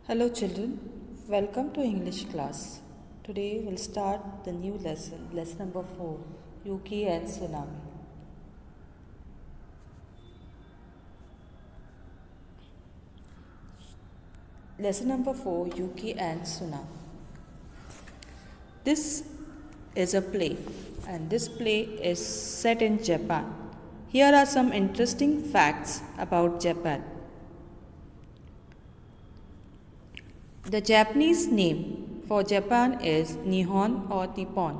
Hello children, welcome to English class. Today we'll start the new lesson number 4, Yuki and Tsunami. Lesson number 4, Yuki and Tsunami. This is a play and this play is set in Japan. Here are some interesting facts about Japan. The Japanese name for Japan is Nihon or Nippon,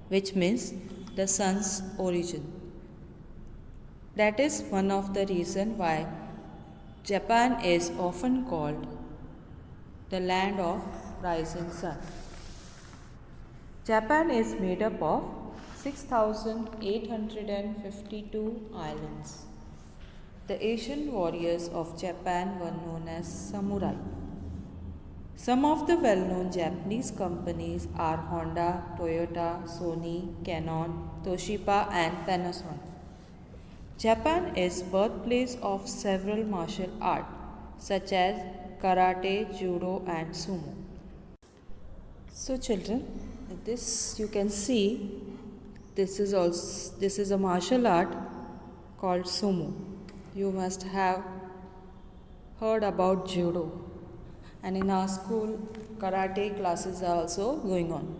which means the sun's origin. That is one of the reasons why Japan is often called the land of rising sun. Japan is made up of 6,852 islands. The ancient warriors of Japan were known as samurai. Some of the well-known Japanese companies are Honda, Toyota, Sony, Canon, Toshiba and Panasonic. Japan is birthplace of several martial arts such as karate, judo and sumo. So children, this you can see this is a martial art called sumo. You must have heard about judo, and in our school karate classes are also going on.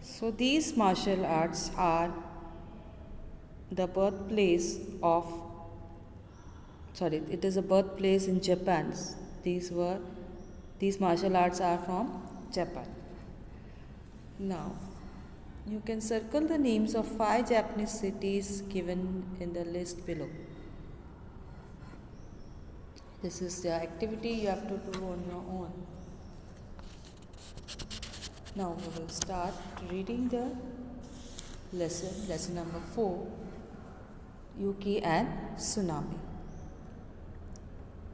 So these martial arts are the birthplace of it is a birthplace in Japan. These martial arts are from Japan. Now you can circle the names of 5 Japanese cities given in the list below. This is the activity you have to do on your own. Now we will start reading the lesson number 4, Yuki and Tsunami.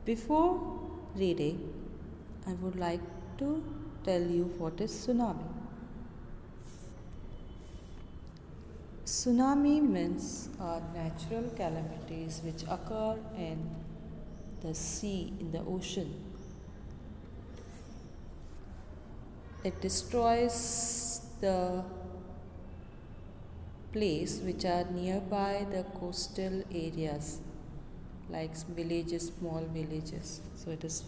Before reading, I would like to tell you what is tsunami. Tsunami means natural calamities which occur in the sea, in the ocean. It destroys the place which are nearby the coastal areas, like villages, small villages. So it is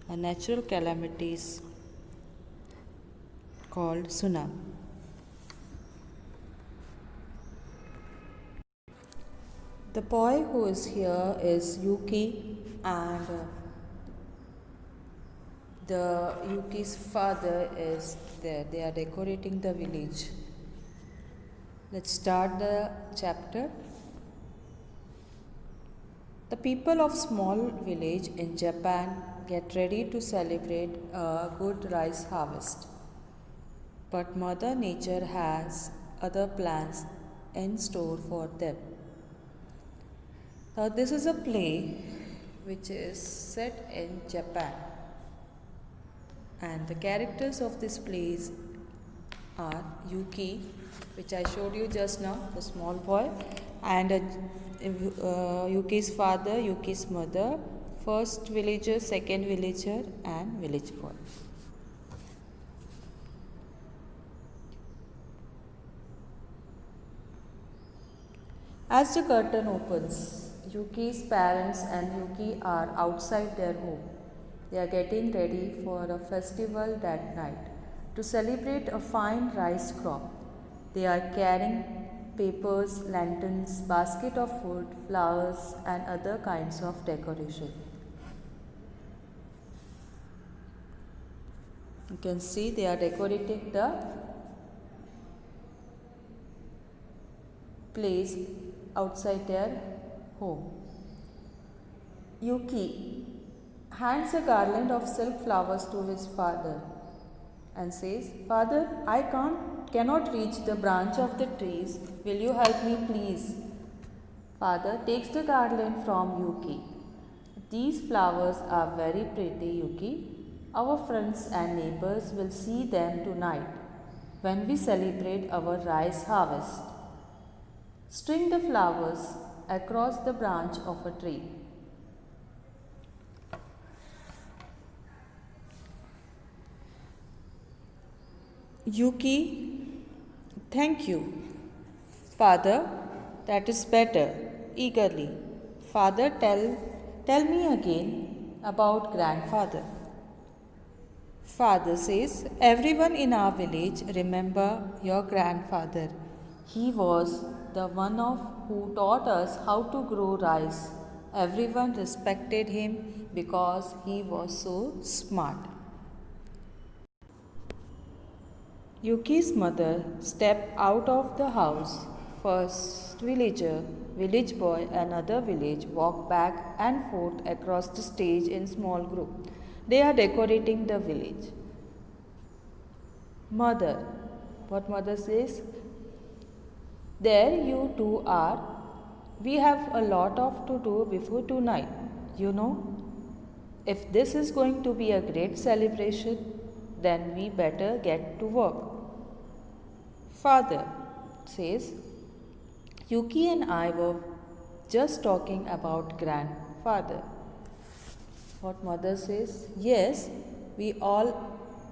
a natural calamities called tsunami. The boy who is here is Yuki, and the Yuki's father is there. They are decorating the village. Let's start the chapter. The people of small village in Japan get ready to celebrate a good rice harvest. But Mother Nature has other plans in store for them. Now this is a play which is set in Japan, and the characters of this play are Yuki, which I showed you just now, the small boy, and Yuki's father, Yuki's mother, first villager, second villager and village boy. As the curtain opens, Yuki's parents and Yuki are outside their home. They are getting ready for a festival that night to celebrate a fine rice crop. They are carrying papers, lanterns, basket of food, flowers and other kinds of decoration. You can see they are decorating the place outside their home. Yuki hands a garland of silk flowers to his father and says, "Father, I cannot reach the branch of the trees. Will you help me please?" Father takes the garland from Yuki. "These flowers are very pretty, Yuki. Our friends and neighbors will see them tonight when we celebrate our rice harvest. String the flowers across the branch of a tree." Yuki, thank you. Father, that is better. Eagerly. Father, tell me again about grandfather. Father says, everyone in our village remember your grandfather. He was the one of who taught us how to grow rice. Everyone respected him because he was so smart. Yuki's mother stepped out of the house. First villager, village boy, and other village walked back and forth across the stage in small group. They are decorating the village. Mother, what mother says? There you two are. We have a lot of to do before tonight. You know, if this is going to be a great celebration, then we better get to work. Father says, Yuki and I were just talking about grandfather. What mother says, yes, we all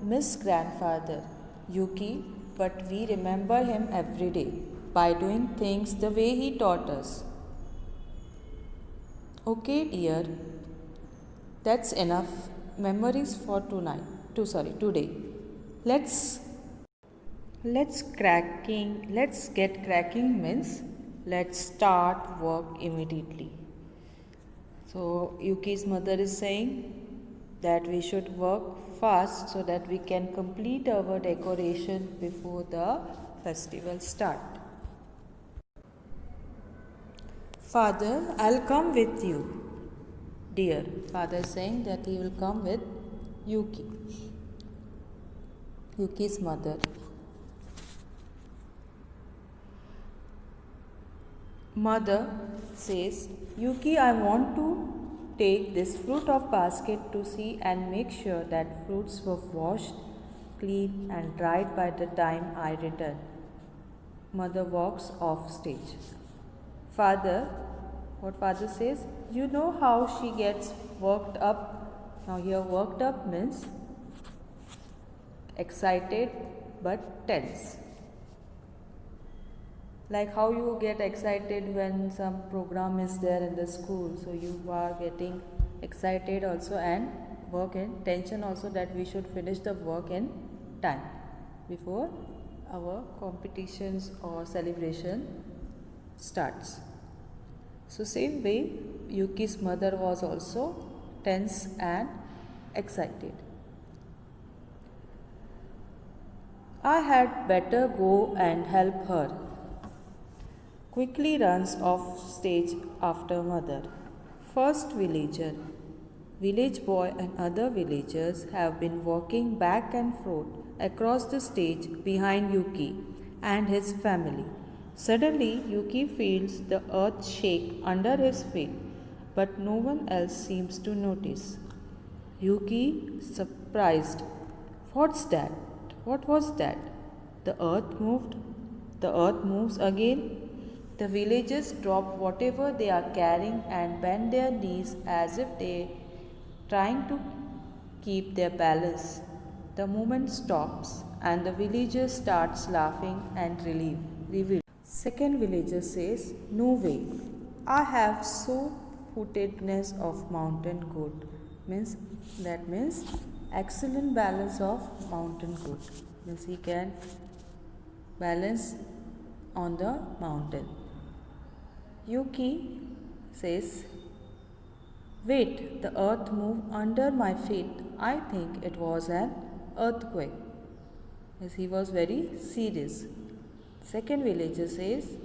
miss grandfather, Yuki, but we remember him every day by doing things the way he taught us. Okay, dear, that's enough memories for today. Let's let's get cracking means let's start work immediately. So Yuki's mother is saying that we should work fast so that we can complete our decoration before the festival start. Father, I'll come with you. Dear, father is saying that he will come with Yuki. Yuki's mother. Mother says, Yuki, I want to take this fruit of basket to see and make sure that fruits were washed, clean and dried by the time I return. Mother walks off stage. Father, what father says, you know how she gets worked up. Now here worked up means excited but tense. Like how you get excited when some program is there in the school, so you are getting excited also and work in tension also that we should finish the work in time before our competitions or celebration starts. So same way Yuki's mother was also tense and excited. I had better go and help her. Quickly runs off stage after mother. First villager. Village boy and other villagers have been walking back and forth across the stage behind Yuki and his family. Suddenly, Yuki feels the earth shake under his feet, but no one else seems to notice. Yuki, surprised. What's that? What was that? The earth moved. The earth moves again. The villagers drop whatever they are carrying and bend their knees as if they trying to keep their balance. The movement stops and the villager starts laughing and revealed. Second villager says, no way. I have so footedness of mountain goat. Means excellent balance of mountain goat. Means he can balance on the mountain. Yuki says, wait, the earth moved under my feet. I think it was an earthquake. Yes, he was very serious. Second villager says,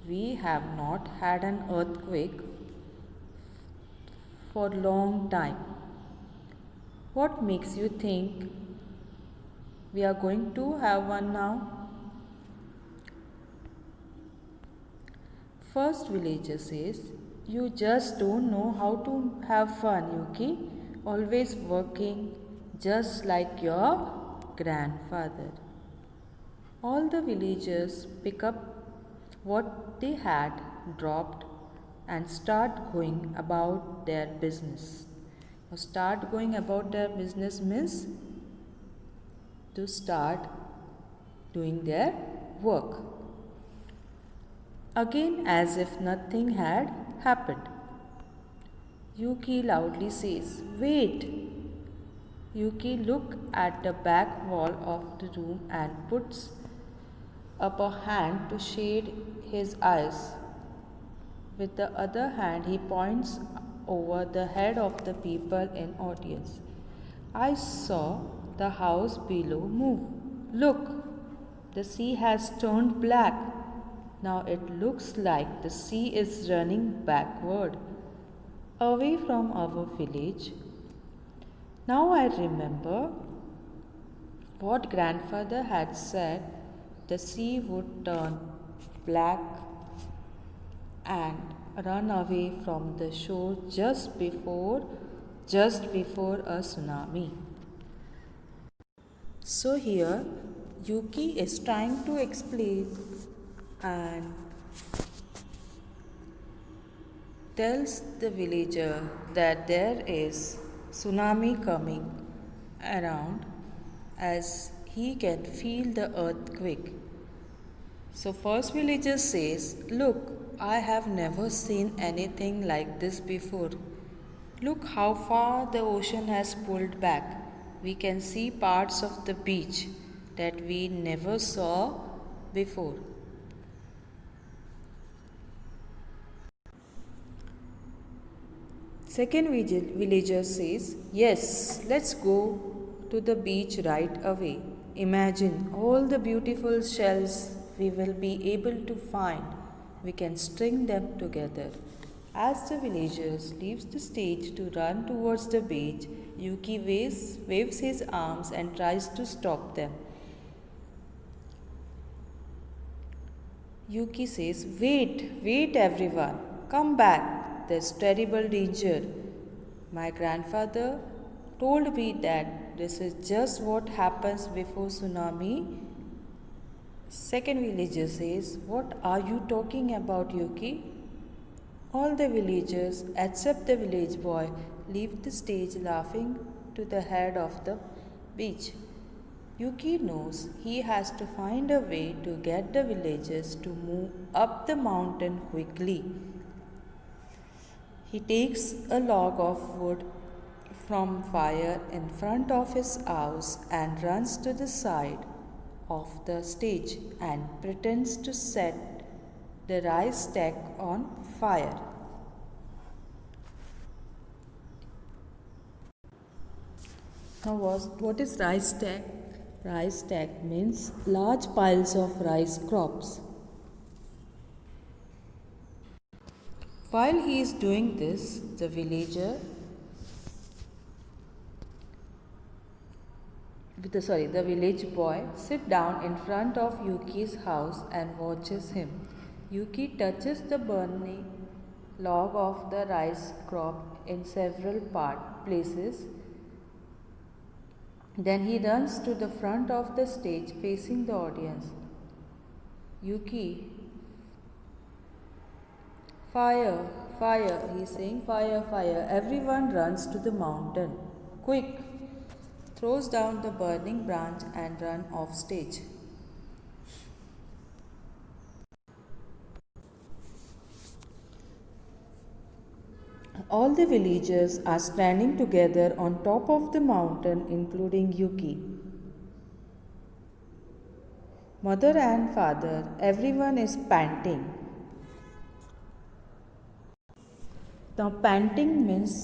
we have not had an earthquake for long time. What makes you think we are going to have one now? First villager says, you just don't know how to have fun, Yuki. Always working just like your grandfather. All the villagers pick up what they had dropped and start going about their business. Start going about their business means to start doing their work. Again, as if nothing had happened, Yuki loudly says, "Wait!" Yuki looks at the back wall of the room and puts up a hand to shade his eyes. With the other hand, he points over the head of the people in audience. "I saw the house below move. Look, the sea has turned black. Now it looks like the sea is running backward, away from our village. Now I remember what grandfather had said, the sea would turn black and run away from the shore just before a tsunami." So here Yuki is trying to explain and tells the villager that there is tsunami coming around as he can feel the earthquake. So first villager says, "Look, I have never seen anything like this before. Look how far the ocean has pulled back. We can see parts of the beach that we never saw before." Second villager says, "Yes, let's go to the beach right away. Imagine all the beautiful shells we will be able to find. We can string them together." As the villagers leave the stage to run towards the beach, Yuki waves his arms and tries to stop them. Yuki says, Wait everyone, come back. There's terrible danger. My grandfather told me that this is just what happens before tsunami." Second villager says, "What are you talking about, Yuki?" All the villagers, except the village boy, leave the stage laughing to the head of the beach. Yuki knows he has to find a way to get the villagers to move up the mountain quickly. He takes a log of wood from fire in front of his house and runs to the side of the stage and pretends to set the rice stack on fire. Now, what is rice stack? Rice stack means large piles of rice crops. While he is doing this, the village boy sits down in front of Yuki's house and watches him. Yuki touches the burning log of the rice crop in several places. Then he runs to the front of the stage facing the audience. "Yuki, fire, fire," he is saying, "fire, fire." Everyone runs to the mountain. "Quick!" Throws down the burning branch and run off stage. All the villagers are standing together on top of the mountain, including Yuki. Mother and father, everyone is panting. Now, panting means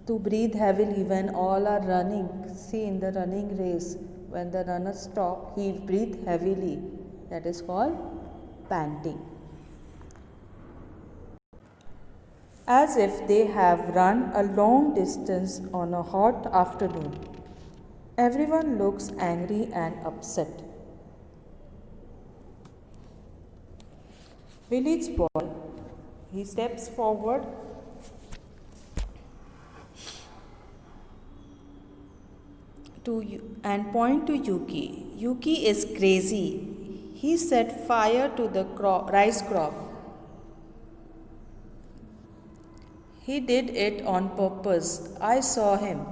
to breathe heavily when all are running. See, in the running race, when the runner stops, he breathes heavily. That is called panting. As if they have run a long distance on a hot afternoon. Everyone looks angry and upset. Village boy, he steps forward and point to Yuki. Yuki is crazy. He set fire to the rice crop. He did it on purpose. I saw him.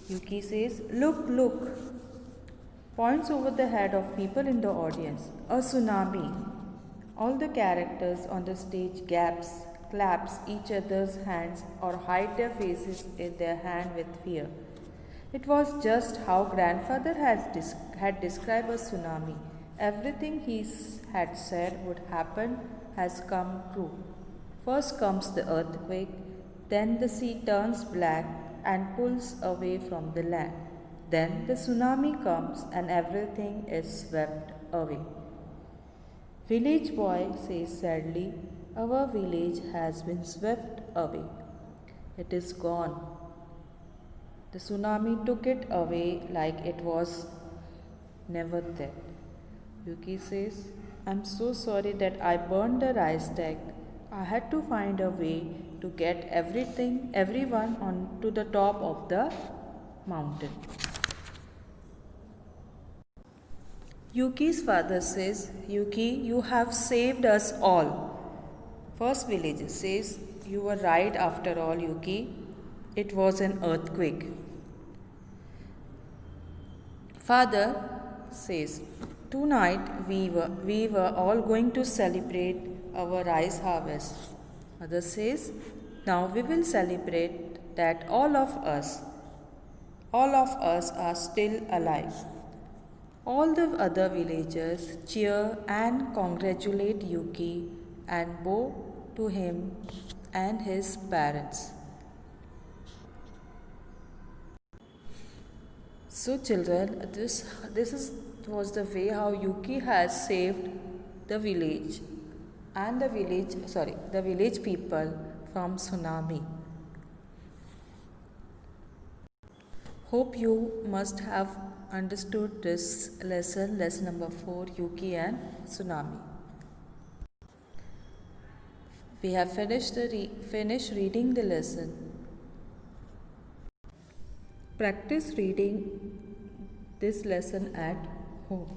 Yuki says, Look, look. points over the head of people in the audience. A tsunami. All the characters on the stage claps each other's hands or hide their faces in their hand with fear. It was just how grandfather had described a tsunami. Everything he had said would happen has come true. First comes the earthquake, then the sea turns black and pulls away from the land. Then the tsunami comes and everything is swept away. Village boy says sadly, our village has been swept away. It is gone. The tsunami took it away like it was never there. Yuki says, I'm so sorry that I burned the rice deck. I had to find a way to get everyone onto the top of the mountain. Yuki's father says, Yuki, you have saved us all. First villager says, you were right after all, Yuki. It was an earthquake. Father says, tonight we were all going to celebrate our rice harvest. Mother says, now we will celebrate that all of us are still alive. All the other villagers cheer and congratulate Yuki and bow to him and his parents. So children, this was the way how Yuki has saved the village and the village people from tsunami. Hope you must have understood this lesson number 4, Yuki and tsunami. We have finished reading the lesson. Practice reading this lesson at home.